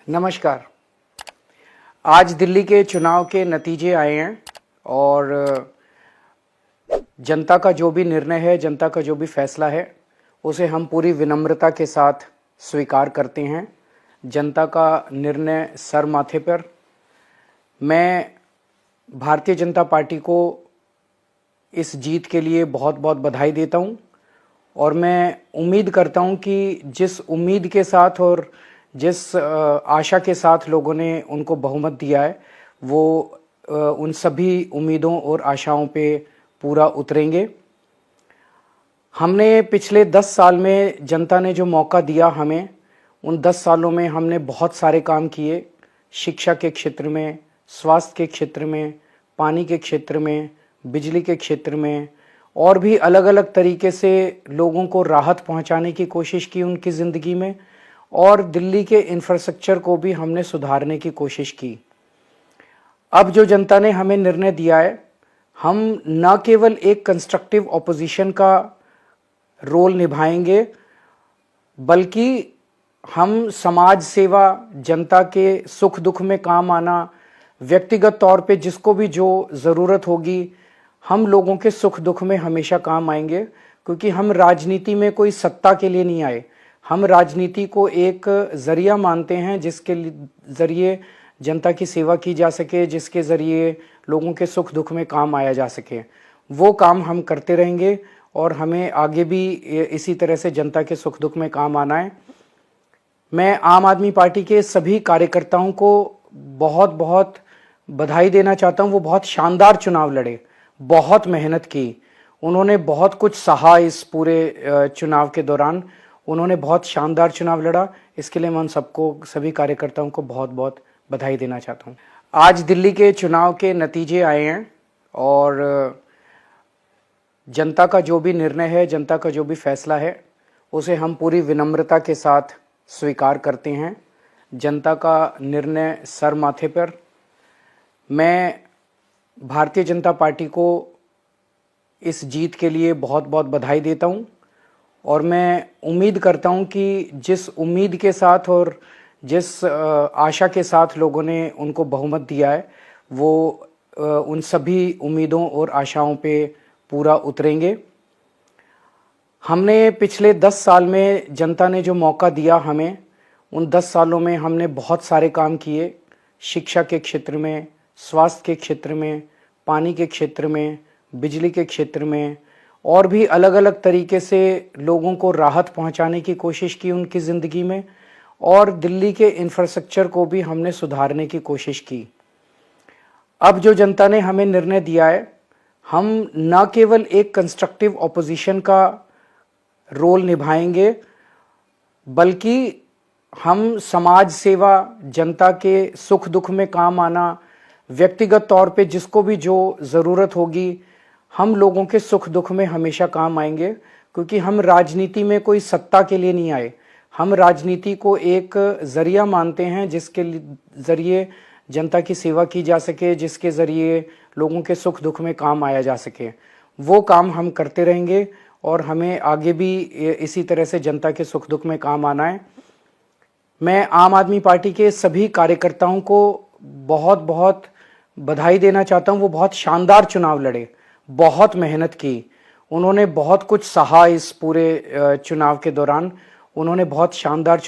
नमस्कार। आज दिल्ली के चुनाव के नतीजे आए हैं और जनता का जो भी निर्णय है, जनता का जो भी फैसला है, उसे हम पूरी विनम्रता के साथ स्वीकार करते हैं। जनता का निर्णय सर माथे पर। मैं भारतीय जनता पार्टी को इस जीत के लिए बहुत बहुत बधाई देता हूं और मैं उम्मीद करता हूं कि जिस उम्मीद के साथ और जिस आशा के साथ लोगों ने उनको बहुमत दिया है, वो उन सभी उम्मीदों और आशाओं पे पूरा उतरेंगे। हमने पिछले 10 साल में जनता ने जो मौका दिया हमें, उन 10 सालों में हमने बहुत सारे काम किए। शिक्षा के क्षेत्र में, स्वास्थ्य के क्षेत्र में, पानी के क्षेत्र में, बिजली के क्षेत्र में और भी अलग अलग तरीके से लोगों को राहत पहुंचाने की कोशिश की उनकी ज़िंदगी में, और दिल्ली के इंफ्रास्ट्रक्चर को भी हमने सुधारने की कोशिश की। अब जो जनता ने हमें निर्णय दिया है, हम न केवल एक कंस्ट्रक्टिव ऑपोजिशन का रोल निभाएंगे, बल्कि हम समाज सेवा, जनता के सुख दुख में काम आना, व्यक्तिगत तौर पे जिसको भी जो ज़रूरत होगी, हम लोगों के सुख दुख में हमेशा काम आएंगे। क्योंकि हम राजनीति में कोई सत्ता के लिए नहीं आए, हम राजनीति को एक ज़रिया मानते हैं जिसके ज़रिए जनता की सेवा की जा सके, जिसके ज़रिए लोगों के सुख दुख में काम आया जा सके। वो काम हम करते रहेंगे और हमें आगे भी इसी तरह से जनता के सुख दुख में काम आना है। मैं आम आदमी पार्टी के सभी कार्यकर्ताओं को बहुत बहुत बधाई देना चाहता हूं। वो बहुत शानदार चुनाव लड़े, बहुत मेहनत की, उन्होंने बहुत कुछ सहा। इस पूरे चुनाव के दौरान उन्होंने बहुत शानदार चुनाव लड़ा। इसके लिए मैं उन सबको, सभी कार्यकर्ताओं को बहुत बहुत बधाई देना चाहता हूं। आज दिल्ली के चुनाव के नतीजे आए हैं और जनता का जो भी निर्णय है, जनता का जो भी फैसला है, उसे हम पूरी विनम्रता के साथ स्वीकार करते हैं। जनता का निर्णय सर माथे पर। मैं भारतीय जनता पार्टी को इस जीत के लिए बहुत बहुत बधाई देता हूं और मैं उम्मीद करता हूं कि जिस उम्मीद के साथ और जिस आशा के साथ लोगों ने उनको बहुमत दिया है, वो उन सभी उम्मीदों और आशाओं पे पूरा उतरेंगे। हमने पिछले 10 साल में जनता ने जो मौका दिया हमें, उन 10 सालों में हमने बहुत सारे काम किए। शिक्षा के क्षेत्र में, स्वास्थ्य के क्षेत्र में, पानी के क्षेत्र में, बिजली के क्षेत्र में और भी अलग अलग तरीके से लोगों को राहत पहुंचाने की कोशिश की उनकी ज़िंदगी में, और दिल्ली के इंफ्रास्ट्रक्चर को भी हमने सुधारने की कोशिश की। अब जो जनता ने हमें निर्णय दिया है, हम न केवल एक कंस्ट्रक्टिव ऑपोजिशन का रोल निभाएंगे, बल्कि हम समाज सेवा, जनता के सुख दुख में काम आना, व्यक्तिगत तौर पे जिसको भी जो ज़रूरत होगी, हम लोगों के सुख दुख में हमेशा काम आएंगे। क्योंकि हम राजनीति में कोई सत्ता के लिए नहीं आए, हम राजनीति को एक ज़रिया मानते हैं जिसके ज़रिए जनता की सेवा की जा सके, जिसके ज़रिए लोगों के सुख दुख में काम आया जा सके। वो काम हम करते रहेंगे और हमें आगे भी इसी तरह से जनता के सुख दुख में काम आना है। मैं आम आदमी पार्टी के सभी कार्यकर्ताओं को बहुत बहुत बधाई देना चाहता हूं। वो बहुत शानदार चुनाव लड़े, बहुत मेहनत की, उन्होंने बहुत कुछ सहा। इस पूरे चुनाव के दौरान उन्होंने बहुत शानदार